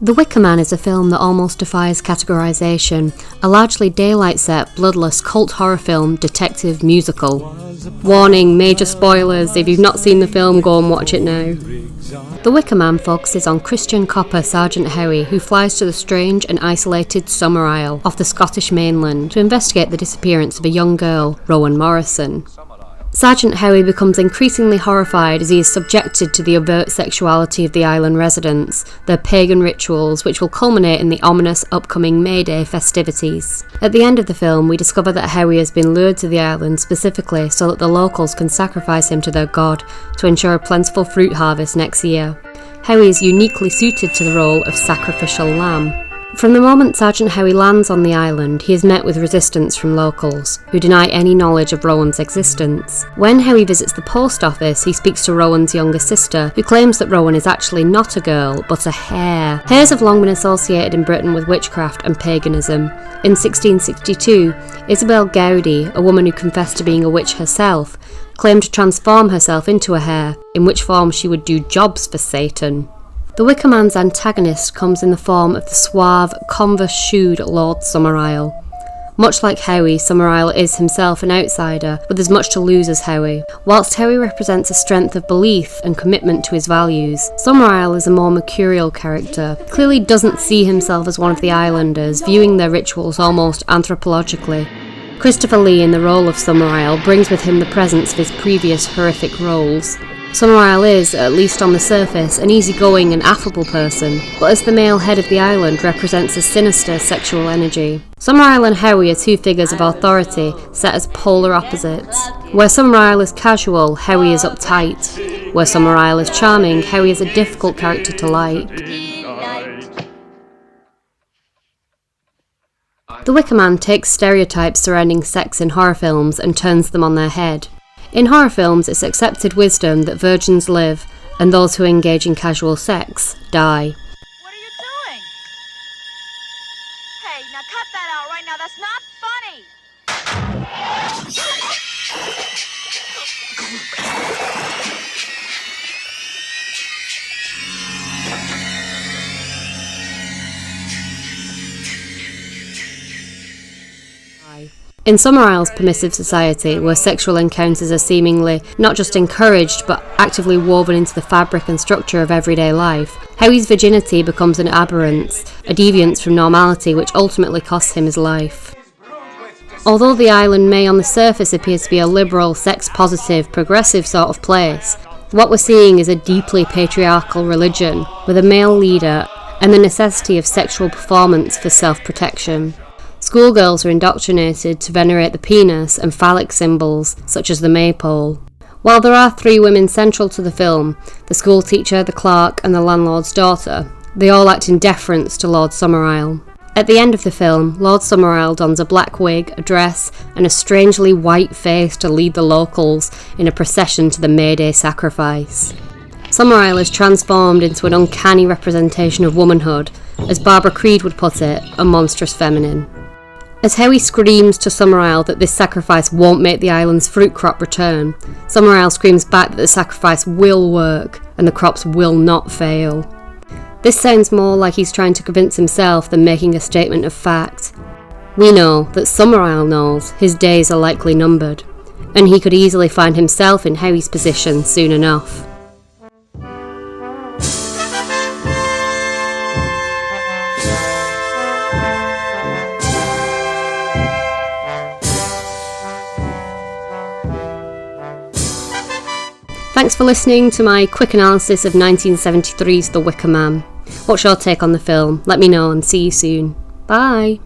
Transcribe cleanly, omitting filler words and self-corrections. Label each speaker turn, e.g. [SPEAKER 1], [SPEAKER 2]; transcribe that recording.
[SPEAKER 1] The Wicker Man is a film that almost defies categorisation, a largely daylight-set, bloodless cult horror film detective musical. Warning, major spoilers, if you've not seen the film, go and watch it now. The Wicker Man focuses on Christian copper Sergeant Howie, who flies to the strange and isolated Summerisle off the Scottish mainland to investigate the disappearance of a young girl, Rowan Morrison. Sergeant Howie becomes increasingly horrified as he is subjected to the overt sexuality of the island residents, their pagan rituals, which will culminate in the ominous upcoming May Day festivities. At the end of the film, we discover that Howie has been lured to the island specifically so that the locals can sacrifice him to their god to ensure a plentiful fruit harvest next year. Howie is uniquely suited to the role of sacrificial lamb. From the moment Sergeant Howie lands on the island, he is met with resistance from locals, who deny any knowledge of Rowan's existence. When Howie visits the post office, he speaks to Rowan's younger sister, who claims that Rowan is actually not a girl, but a hare. Hares have long been associated in Britain with witchcraft and paganism. In 1662, Isabel Gowdy, a woman who confessed to being a witch herself, claimed to transform herself into a hare, in which form she would do jobs for Satan. The Wicker Man's antagonist comes in the form of the suave, converse-shoed Lord Summerisle. Much like Howie, Summerisle is himself an outsider, with as much to lose as Howie. Whilst Howie represents a strength of belief and commitment to his values, Summerisle is a more mercurial character. He clearly doesn't see himself as one of the islanders, viewing their rituals almost anthropologically. Christopher Lee in the role of Summerisle brings with him the presence of his previous horrific roles. Summerisle is, at least on the surface, an easygoing and affable person, but as the male head of the island represents a sinister sexual energy. Summerisle and Howie are two figures of authority set as polar opposites. Where Summerisle is casual, Howie is uptight. Where Summerisle is charming, Howie is a difficult character to like. The Wicker Man takes stereotypes surrounding sex in horror films and turns them on their head. In horror films, it's accepted wisdom that virgins live, and those who engage in casual sex die.
[SPEAKER 2] What are you doing? Hey, now cut that out right now. That's not funny.
[SPEAKER 1] In Summerisle's permissive society, where sexual encounters are seemingly not just encouraged but actively woven into the fabric and structure of everyday life, Howie's virginity becomes an aberrance, a deviance from normality which ultimately costs him his life. Although the island may on the surface appear to be a liberal, sex-positive, progressive sort of place, what we're seeing is a deeply patriarchal religion, with a male leader and the necessity of sexual performance for self-protection. Schoolgirls are indoctrinated to venerate the penis and phallic symbols, such as the maypole. While there are three women central to the film, the school teacher, the clerk, and the landlord's daughter, they all act in deference to Lord Summerisle. At the end of the film, Lord Summerisle dons a black wig, a dress, and a strangely white face to lead the locals in a procession to the May Day sacrifice. Summerisle is transformed into an uncanny representation of womanhood, as Barbara Creed would put it, a monstrous feminine. As Howie screams to Summerisle that this sacrifice won't make the island's fruit crop return, Summerisle screams back that the sacrifice will work and the crops will not fail. This sounds more like he's trying to convince himself than making a statement of fact. We know that Summerisle knows his days are likely numbered, and he could easily find himself in Howie's position soon enough. Thanks for listening to my quick analysis of 1973's The Wicker Man. What's your take on the film? Let me know and see you soon. Bye!